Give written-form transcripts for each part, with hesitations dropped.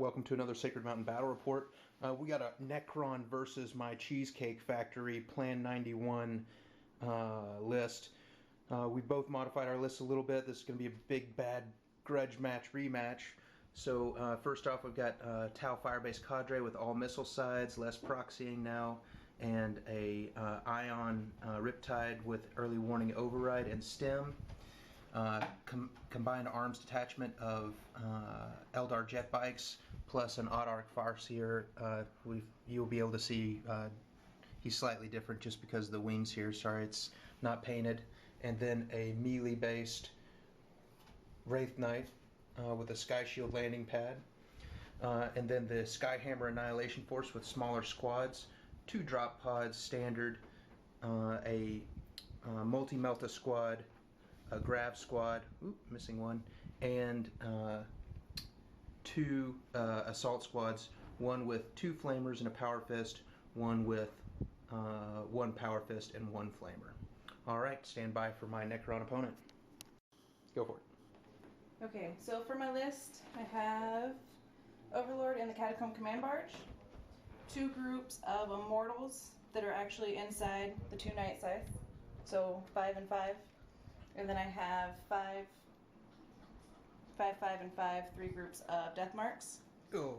welcome to another Sacred Mountain Battle Report. We got a Necron versus my Cheesecake Factory Plan 91 list. We both modified our list a little bit. This is going to be a big bad grudge match rematch. So first off, we've got Tau Firebase Cadre with all missile sides, less proxying now, and a Ion Riptide with early warning override and stem. Combined arms detachment of Eldar jet bikes plus an Autarch Farseer. You'll be able to see he's slightly different just because of the wings here. Sorry, it's not painted. And then a melee based Wraith Knight with a Sky Shield landing pad. And then the Skyhammer Annihilation Force with smaller squads, 2 drop pods standard, a multi-melta squad, a grab squad, missing one, and 2 assault squads, one with 2 flamers and a power fist, one with 1 power fist and 1 flamer. Alright, stand by for my Necron opponent. Go for it. Okay, so for my list, I have Overlord and the Catacomb Command Barge, 2 groups of Immortals that are actually inside the 2 Night Scythe, so 5 and 5. And then I have 5, 5, and 5, 3 groups of Death Marks. Oh.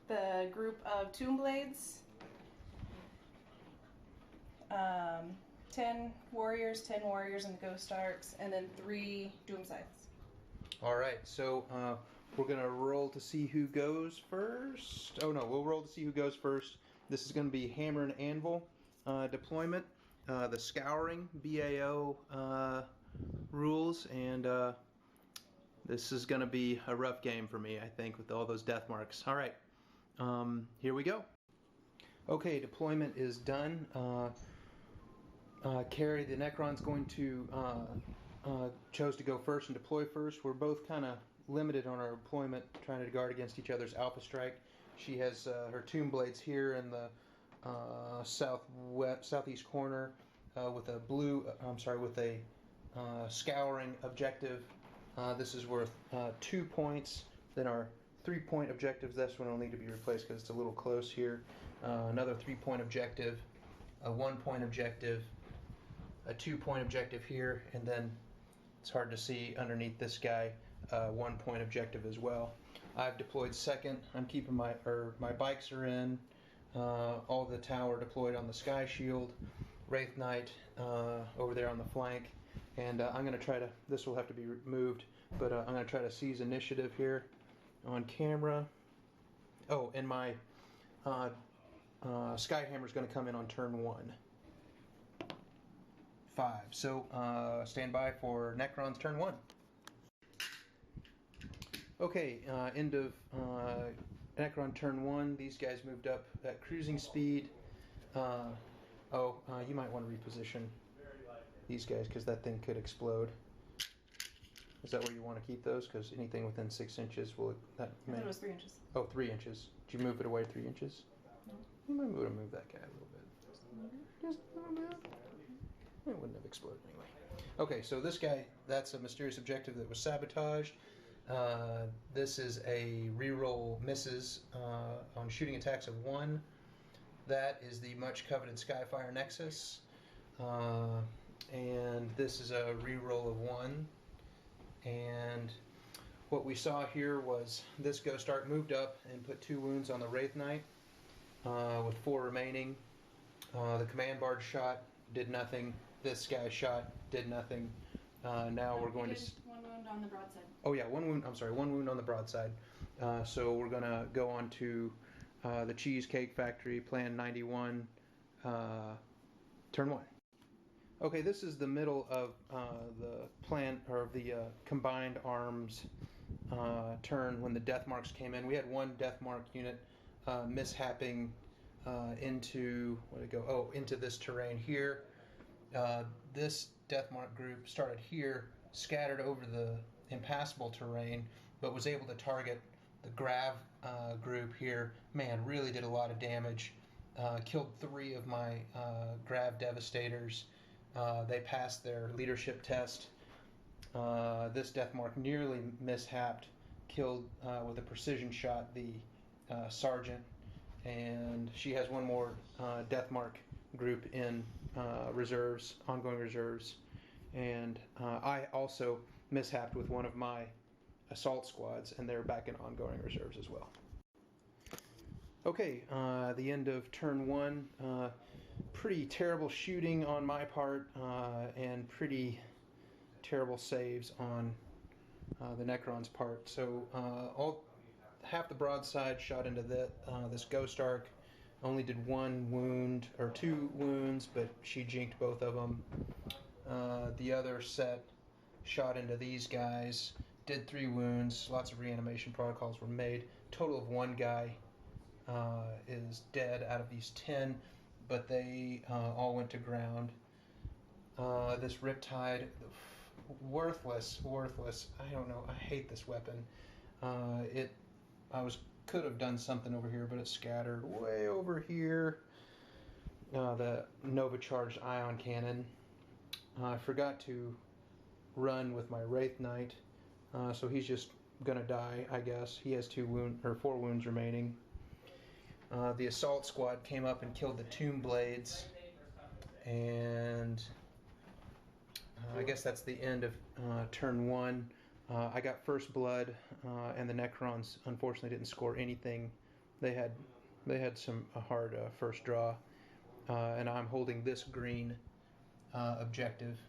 The group of Tomb Blades. 10 warriors and the Ghost Arcs, and then 3 Doom Scythes. Alright, so we're going to roll to see who goes first. Oh no, we'll roll to see who goes first. This is going to be Hammer and Anvil deployment. The Scouring BAO rules, and this is going to be a rough game for me, I think, with all those death marks. Alright, here we go. Okay, deployment is done. Carrie, the Necron's going to chose to go first and deploy first. We're both kind of limited on our deployment, trying to guard against each other's Alpha Strike. She has her Tomb Blades here in the southeast corner with a with a Scouring objective. This is worth 2 points. Then our 3-point objectives, this one will need to be replaced because it's a little close here. Another 3-point objective, a 1-point objective, a 2-point objective here, and then it's hard to see underneath this guy, 1-point objective as well. I've deployed second. I'm keeping my bikes are in. All the tower deployed on the Sky Shield, Wraith Knight over there on the flank, and I'm going to try to, this will have to be moved, but I'm going to try to seize initiative here on camera. Oh, and my Skyhammer is going to come in on turn 1. 5. So stand by for Necron's turn 1. Okay, end of Necron turn 1. These guys moved up at cruising speed. You might want to reposition these guys because that thing could explode. Is that where you want to keep those? Because anything within 6 inches will... I thought it was 3 inches. Oh, 3 inches. Did you move it away 3 inches? No. You might want to move that guy a little bit. Just a little bit. It wouldn't have exploded anyway. Okay, so this guy, that's a mysterious objective that was sabotaged. This is a reroll misses on shooting attacks of 1. That is the much coveted Skyfire Nexus. And this is a reroll of 1. And what we saw here was this Ghost Arc moved up and put 2 wounds on the Wraith Knight with 4 remaining. The Command Barge shot, did nothing. This guy shot, did nothing. Now we're going to... 1 wound on the broadside. Oh yeah, 1 wound, I'm sorry, 1 wound on the broadside. So we're going to go on to the Cheesecake Factory, Plan 91, turn 1. Okay, this is the middle of the plan, or the combined arms turn when the death marks came in. We had 1 death mark unit mishapping into, where did it go? Oh, into this terrain here. This death mark group started here, scattered over the impassable terrain, but was able to target the Grav group here. Man, really did a lot of damage. Killed 3 of my Grav Devastators. They passed their leadership test. This death mark nearly mishapped killed with a precision shot the sergeant, and she has one more death mark group in reserves, ongoing reserves, and I also mishapped with one of my assault squads, and they're back in ongoing reserves as well. Okay, the end of turn one. Pretty terrible shooting on my part, and pretty terrible saves on the Necron's part. So half the broadside shot into this Ghost Arc. Only did 1 wound, or 2 wounds, but she jinked both of them. The other set shot into these guys, did 3 wounds, lots of reanimation protocols were made. Total of 1 guy is dead out of these 10, but they all went to ground. This Riptide, worthless. I don't know. I hate this weapon. Could have done something over here, but it's scattered way over here. The Nova charged ion cannon. I forgot to run with my Wraith Knight, so he's just gonna die, I guess. He has 4 wounds remaining. The assault squad came up and killed the Tomb Blades, and I guess that's the end of turn 1. I got first blood, and the Necrons unfortunately didn't score anything. They had a hard first draw, and I'm holding this green objective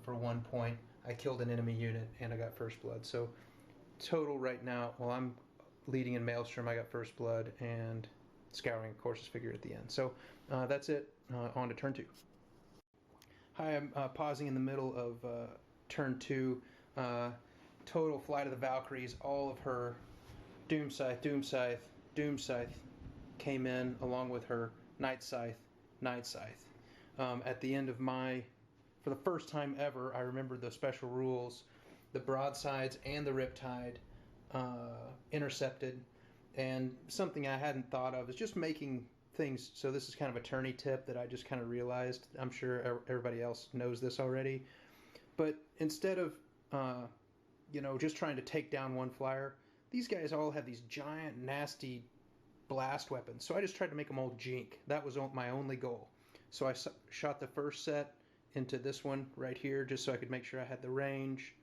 for 1 point. I killed an enemy unit, and I got first blood. So total right now, while I'm leading in Maelstrom, I got first blood, and Scouring, of course, is figured at the end. So that's it. On to turn 2. Hi, I'm pausing in the middle of turn 2. Total Flight of the Valkyries, all of her Doom Scythe came in along with her Night Scythe. At the end of for the first time ever, I remembered the special rules. The broadsides and the Riptide intercepted, and something I hadn't thought of is just making things, so this is kind of a tourney tip that I just kind of realized. I'm sure everybody else knows this already, but instead of just trying to take down one flyer, these guys all have these giant nasty blast weapons, so I just tried to make them all jink. That was my only goal. So I shot the first set into this one right here just so I could make sure I had the range.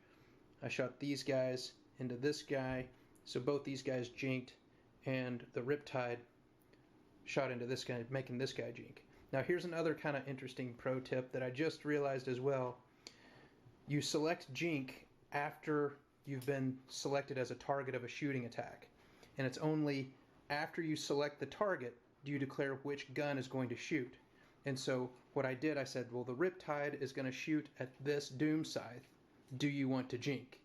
I shot these guys into this guy, so both these guys jinked, and the Riptide shot into this guy, making this guy jink. Now here's another kind of interesting pro tip that I just realized as well. You select jink after you've been selected as a target of a shooting attack, and it's only after you select the target do you declare which gun is going to shoot. And so what I did, I said, well, the Riptide is going to shoot at this Doom Scythe. Do you want to jink?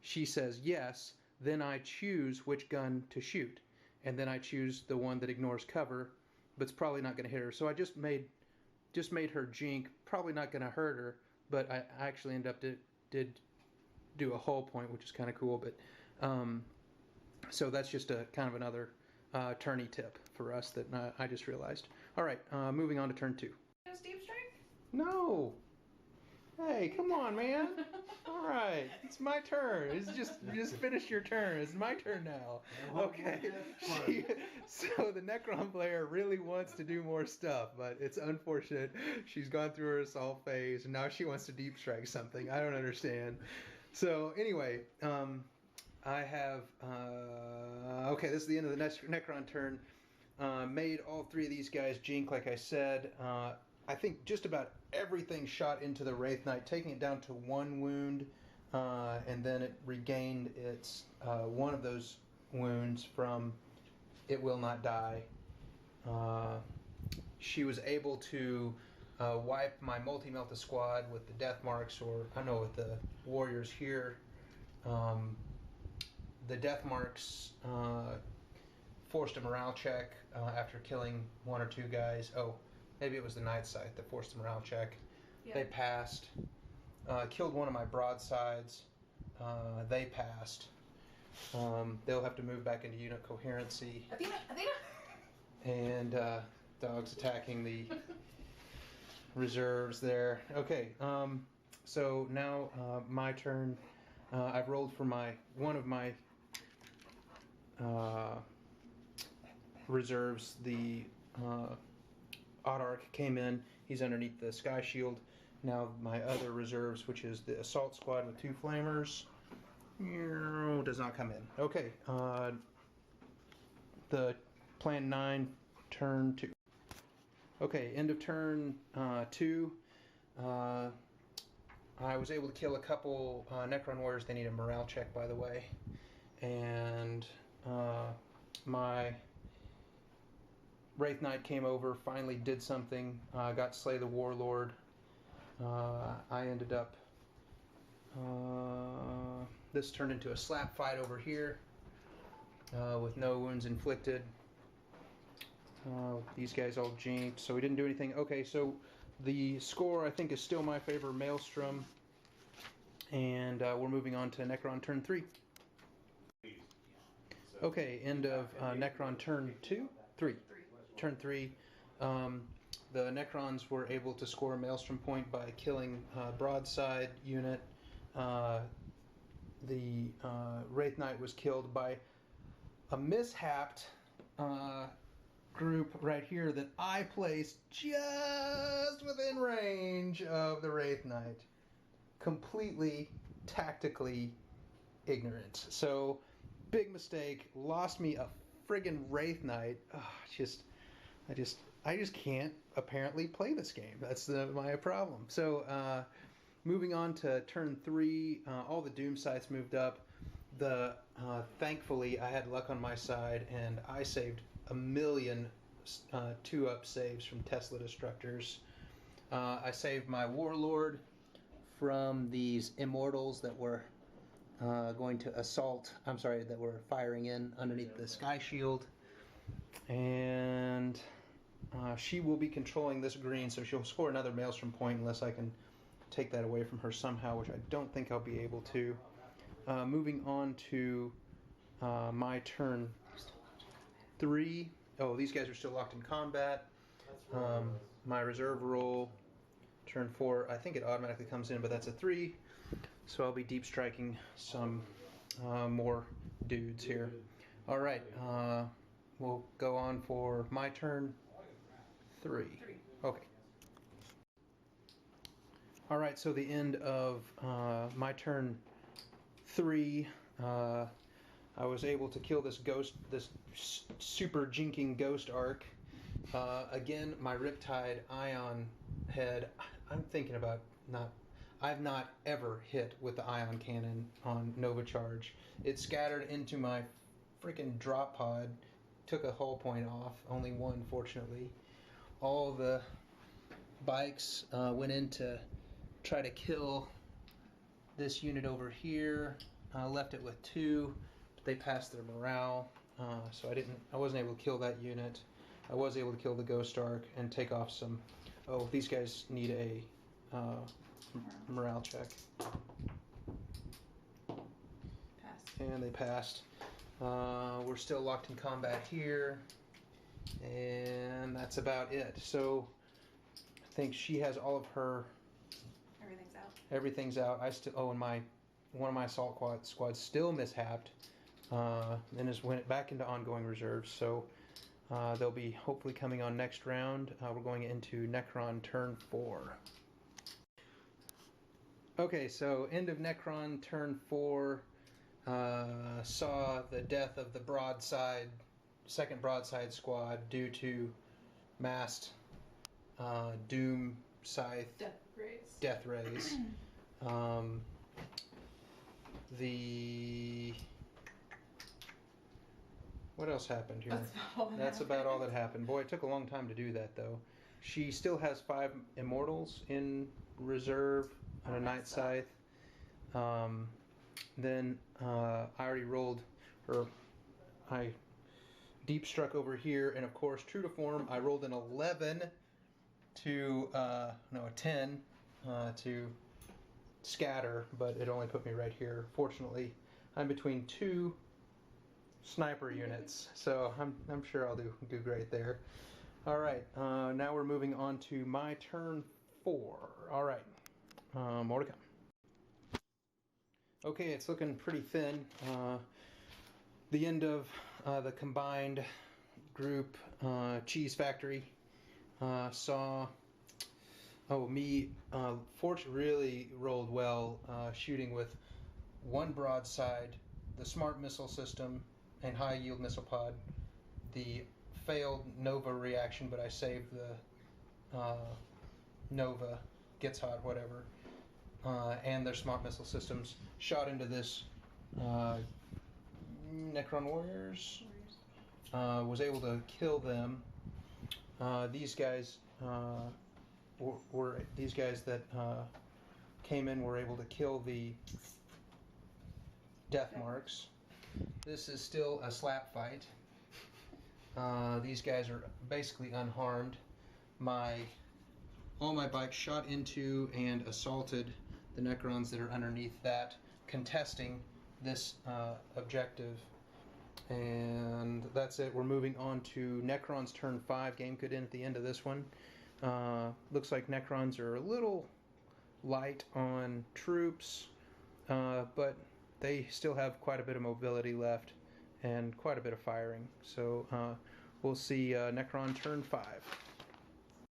She says yes. Then I choose which gun to shoot, and then I choose the one that ignores cover, but it's probably not going to hit her. So I just made her jink. Probably not going to hurt her, but I actually ended up did do a hull point, which is kind of cool. But so that's just a kind of another tourney tip for us that I just realized. All right, moving on to turn 2. Deep strike? No. Hey, come on, man. All right, it's my turn. It's just finish your turn. It's my turn now. Okay. So the Necron player really wants to do more stuff, but it's unfortunate. She's gone through her assault phase, and now she wants to deep strike something. I don't understand. So anyway, I have okay. This is the end of the Necron turn. Made all 3 of these guys jink, like I said. I think just about everything shot into the Wraith Knight, taking it down to 1 wound, and then it regained its one of those wounds from It Will Not Die. She was able to wipe my Multi-Melta squad with the death marks, or I know with the warriors here. The death marks forced a morale check after killing 1 or 2 guys. Oh, maybe it was the Night Scythe that forced the morale check. Yeah. They passed. Killed one of my broadsides. They passed. They'll have to move back into unit coherency. Athena! And dogs attacking the reserves there. Okay, so now my turn. I've rolled for one of my reserves, the Autarch came in. He's underneath the Sky Shield. Now my other reserves, which is the Assault Squad with 2 Flamers, does not come in. Okay, the plan 9, turn 2. Okay, end of turn 2. I was able to kill a couple Necron warriors. They need a morale check, by the way. And my Wraith Knight came over, finally did something, got to slay the Warlord. I ended up, this turned into a slap fight over here with no wounds inflicted. These guys all jinked, so we didn't do anything. Okay, so the score I think is still my favor, Maelstrom, and we're moving on to Necron turn 3. Okay, end of Necron turn 3. Turn 3. The Necrons were able to score a Maelstrom point by killing broadside unit. The Wraith Knight was killed by a mishapped group right here that I placed just within range of the Wraith Knight. Completely tactically ignorant. So, big mistake. Lost me a friggin' Wraith Knight. I just can't apparently play this game. That's my problem. So, moving on to turn 3, all the Doom sites moved up. Thankfully, I had luck on my side, and I saved a million 2-up saves from Tesla Destructors. I saved my Warlord from these Immortals that were going to assault. That were firing in underneath the Sky Shield. And she will be controlling this green, so she'll score another Maelstrom point unless I can take that away from her somehow, which I don't think I'll be able to. Moving on to my turn 3. Oh, these guys are still locked in combat. My reserve roll, turn 4, I think it automatically comes in, but that's a 3. So I'll be deep striking some more dudes here. All right, we'll go on for my turn 3. Okay. All right, so the end of my turn 3. I was able to kill this super jinking ghost arc. Again, my Riptide Ion head. I'm thinking about I've not ever hit with the Ion Cannon on Nova Charge. It scattered into my freaking drop pod, took a hull point off, only one fortunately. All the bikes went in to try to kill this unit over here. Left it with 2, but they passed their morale, so I wasn't able to kill that unit. I was able to kill the Ghost Arc and take off some. Oh, these guys need a morale check. Passed. And they passed. We're still locked in combat here, and that's about it. So I think she has all of her. Everything's out. Everything's out. And one of my assault squads still mishapped, and went back into ongoing reserves. So they'll be hopefully coming on next round. We're going into Necron turn 4. Okay, so end of Necron turn 4 saw the death of the second broadside squad due to massed Doom Scythe Death Rays. What else happened here? That's about all that happened. Boy, it took a long time to do that, though. She still has 5 Immortals in reserve on a Night Scythe. Then I already rolled, I deep struck over here, and of course, true to form, I rolled an 11 to, a 10 to scatter, but it only put me right here. Fortunately, I'm between 2 sniper units, so I'm sure I'll do great there. All right, now we're moving on to my turn 4. All right, more to come. Okay, it's looking pretty thin. The end of the combined group cheese factory saw. Oh, me. Fortune really rolled well, shooting with one broadside, the smart missile system, and high yield missile pod. The failed Nova reaction, but I saved the Nova, gets hot, whatever, and their smart missile systems. Shot into this Necron warriors. Was able to kill them. These guys were these guys that came in were able to kill the death marks. This is still a slap fight. These guys are basically unharmed. All my bikes shot into and assaulted the Necrons that are underneath that, contesting this objective. And that's it. We're moving on to Necrons turn 5. Game could end at the end of this one. Looks like Necrons are a little light on troops, but they still have quite a bit of mobility left and quite a bit of firing. So we'll see Necron turn 5.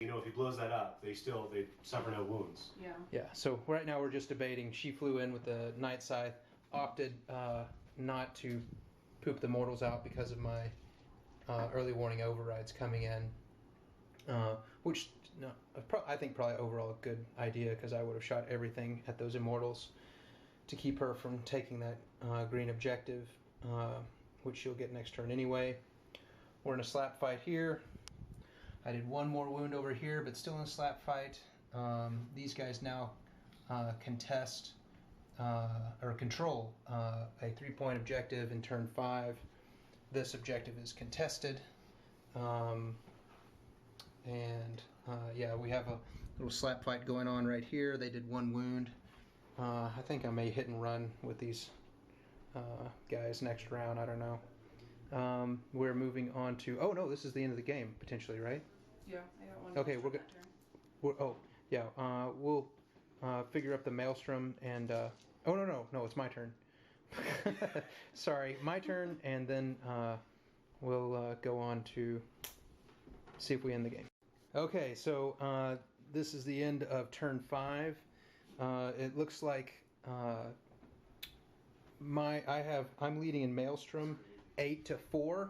You know, if he blows that up, they suffer no wounds. Yeah. Yeah, so right now we're just debating. She flew in with the Night Scythe, opted not to poop the mortals out because of my early warning overrides coming in, which I think probably overall a good idea, because I would have shot everything at those immortals to keep her from taking that green objective, which she'll get next turn anyway. We're in a slap fight here. I did one more wound over here, but still in a slap fight. These guys now contest or control a 3-point objective in turn 5. This objective is contested. Yeah, we have a little slap fight going on right here. They did one wound. I think I may hit and run with these guys next round. I don't know. We're moving on to... Oh, no, this is the end of the game, potentially, right? Yeah, I got one. Okay, we're good. Oh, yeah. We'll figure up the Maelstrom and... Oh, no, it's my turn. Sorry, my turn, and then we'll go on to see if we end the game. Okay, so this is the end of turn 5. It looks like I'm leading in Maelstrom 8-4,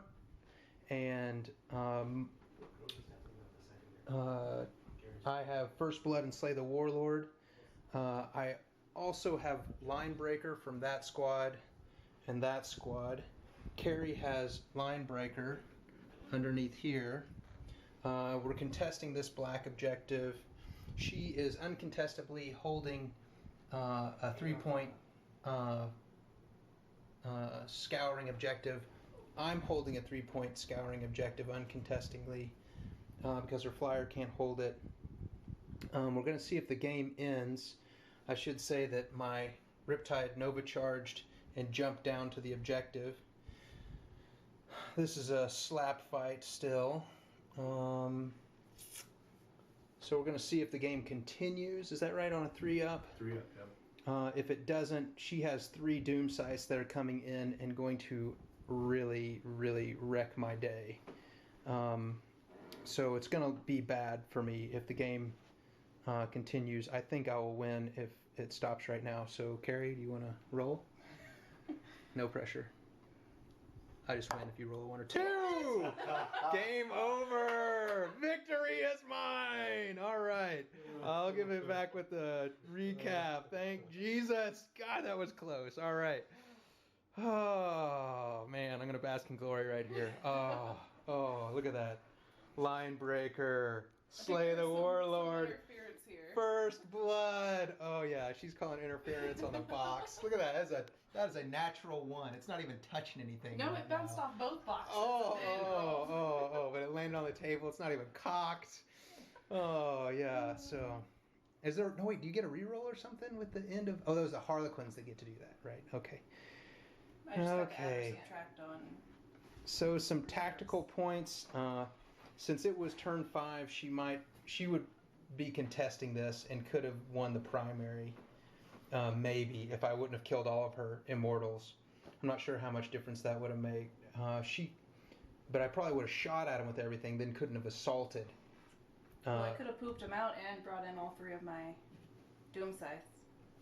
and I have First Blood and Slay the Warlord. I also have Line Breaker from that squad and that squad. Carrie has Line Breaker underneath here. We're contesting this black objective. She is uncontestably holding a 3-point scouring objective. I'm holding a 3-point scouring objective uncontestingly because her flyer can't hold it. We're going to see if the game ends. I should say that my Riptide Nova charged and jumped down to the objective. This is a slap fight still. So we're going to see if the game continues. Is that right, on a 3-up? 3-up, yeah. If it doesn't, she has 3 Doom Scythes that are coming in and going to really, really wreck my day. So it's going to be bad for me if the game continues. I think I will win if it stops right now. So, Carrie, do you want to roll? No pressure. I just win if you roll a 1 or 2. Game over. Victory is mine. All right. I'll give it back with the recap. Thank Jesus. God, that was close. All right. Oh, man. I'm going to bask in glory right here. Oh, look at that. Line Breaker. Slay the Warlord. First Blood. Oh, yeah. She's calling interference on the box. Look at that. That is a natural 1. It's not even touching anything. No, right it bounced now. off both boxes. But it landed on the table. It's not even cocked. Oh, yeah. So, is there... No, wait. Do you get a reroll or something with the end of... Oh, those are the Harlequins that get to do that, right? Okay. I just have to add or subtract on. So, some tactical points. Since it was turn 5, she would be contesting this and could have won the primary. Maybe, if I wouldn't have killed all of her immortals. I'm not sure how much difference that would have made. But I probably would have shot at him with everything, then couldn't have assaulted. Well, I could have pooped him out and brought in all 3 of my doom scythes.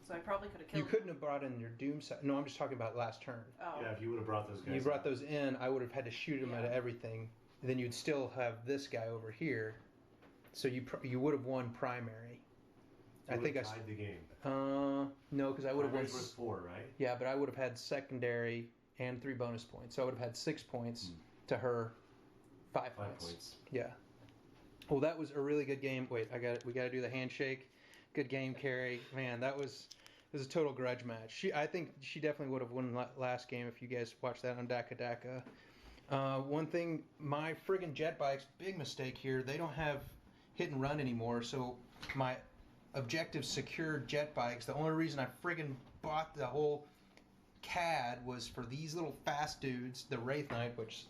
So I probably could have killed You couldn't have brought in your doom scythe. No, I'm just talking about last turn. Oh. Yeah, if you would have brought those guys. You brought out. those in, I would have had to shoot him at everything. Then you'd still have this guy over here. So you would have won primary. You I think I tied the game. no, because I would have won. Primary's worth 4, right? Yeah, but I would have had secondary and 3 bonus points. So I would have had 6 points to her 5 points. Yeah. Well, that was a really good game. Wait, we got to do the handshake. Good game, Carrie. Man, it was a total grudge match. I think she definitely would have won last game if you guys watched that on Daka Daka. One thing, my friggin' jet bikes, big mistake here. They don't have hit and run anymore. So my objective secured jet bikes. The only reason I friggin' bought the whole CAD was for these little fast dudes, the Wraith Knight, which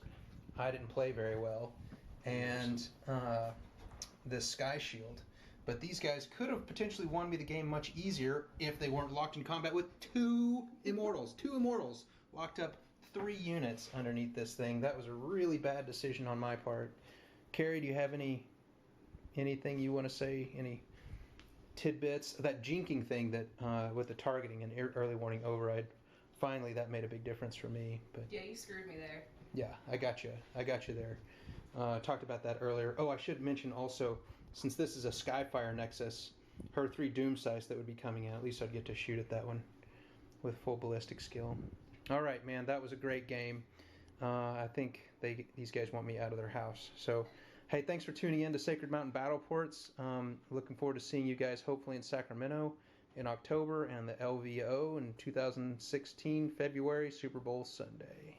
I didn't play very well, and the Sky Shield. But these guys could have potentially won me the game much easier if they weren't locked in combat with 2 Immortals. 2 Immortals locked up 3 units underneath this thing. That was a really bad decision on my part. Carrie, do you have anything you want to say? Any tidbits? That jinking thing that with the targeting and early warning override, finally that made a big difference for me. But Yeah, you screwed me there. yeah, I got you there. Talked about that earlier. Oh, I should mention also, since this is a Skyfire Nexus, her 3 Doom Scythes that would be coming out, at least I'd get to shoot at that one with full ballistic skill. All right, man, that was a great game. I think these guys want me out of their house. So, hey, thanks for tuning in to Sacred Mountain Battleports. Looking forward to seeing you guys hopefully in Sacramento in October and the LVO in 2016 February Super Bowl Sunday.